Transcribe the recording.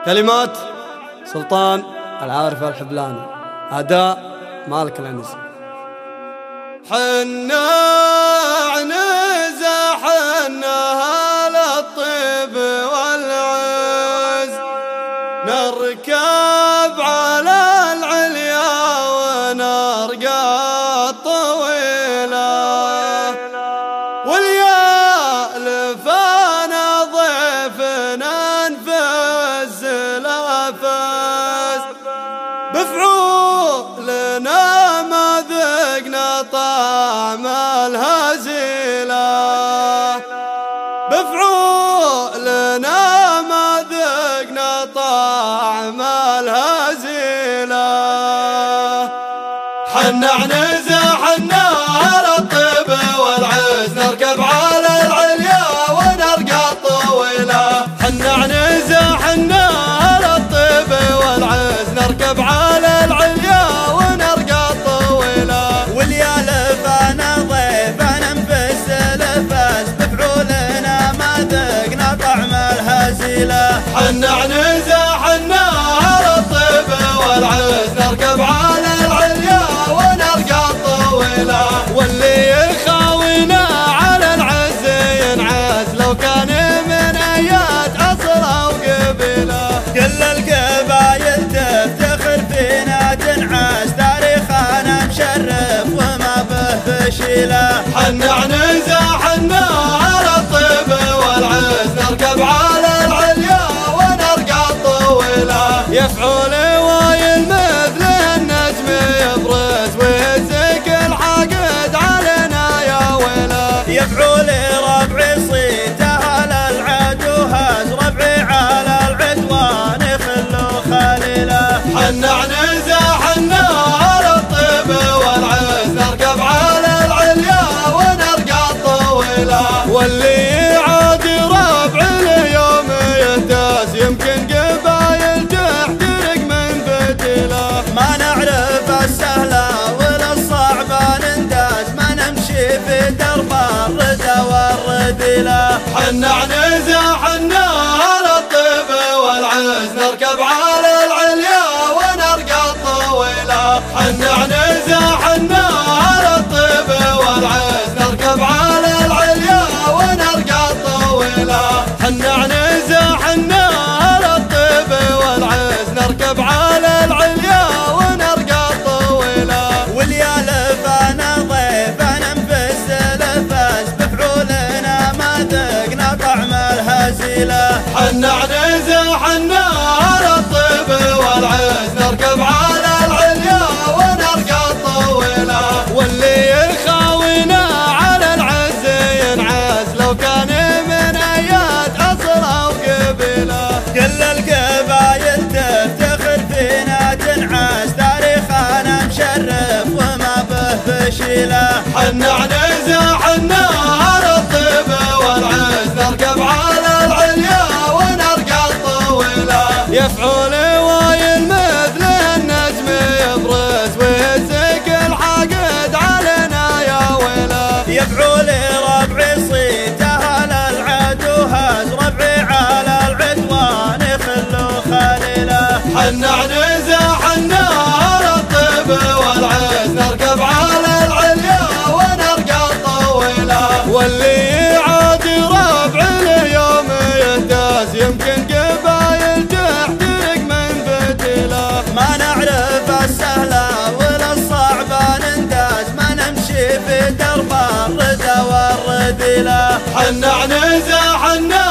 كلمات سلطان العارف الحبلاني، أداء مالك العنزي. حنا عنزة حنا أهل الطيب والعز، نركب على العليا ونرقى الطويلة، واليالفانا ضيفنا نفز الأفز، بفعولنا ما ذقنا طعم الهزيلة، بفعولنا ما ذقنا طعم الهزيلة. حنا عنزة حنا على الطيب والعز، نركب على العليا ونرقى الطويلة. حنا عنزة حنا على الطيب والعز، نركب على العليا ونرقى الطويلة، واليالفانا ضيفنا نفس الفاس، بفعولنا ما ذقنا طعم الهزيلة. حنا عنزة حنا على الطيب والعز، نركب على العليا ونرقى الطويلة، واللي يخاوينا على العز ينعس لو كان من ايات اصل او قبيله. كل القبايل تفتخر فينا تنعس، تاريخنا مشرف وما به فشيله. حنا عنزة حنا على الطيب والعز، نركب على العليا ونرقى الطويلة، يفعول وايل مثل النجم يبرز، ويهزك الحاقد علينا يا ويله. يفعول ربعي صيته على العدو هاز، ربعي على العدوان يخلو خليله. حنا عنزة حنا على الطيب والعز، نركب على العليا ونرقى الطويلة، واللي يعادي ربع اليوم يهتز، يمكن قبايل تحترق من فتيله. ما نعرف السهلة ولا الصعبة ننداز، ما نمشي في درب الردى والرديلة. حنا عنزة حنا على الطيب والعز، نركب على العليا ونرقى الطويلة. حنا عنزة حنا على الطيب والعز، نركب على العليا ونرقى الطويلة. حنا عنزة حنا على الطيب والعز، نركب على العليا ونرقى الطويلة، واليالفانا ضيفنا نفس الفاس، بفعولنا ما ذقنا طعم الهزيلة. حنا عنزة حنا على الطيب والعز، نركب على العليا ونرقى الطويلة، واللي يخاوينا على العز ينعس لو كان من ايات اصل او قبيله. كل القبايل تفتخر فينا تنعس، تاريخنا مشرف وما به فشيله. حنا عنزة حنا على الطيب والعز، نركب على العليا ونرقى الطويلة، يفعول وايل مثل النجم يبرز، ويهزك الحاقد علينا يا ويله. يفعول ربعي صيته على العدو هاز، ربعي على العدوان يخلو خليله. حنا عنزة حنا على الطيب والعز، نركب على العليا ونرقى الطويلة، واللي يعادي ربع اليوم يهتز، يمكن قبايل تحترق من فتيله. ما نعرف السهلة ولا الصعبة ننداز، ما نمشي في درب الردى والرديلة. حنا عنزة حنا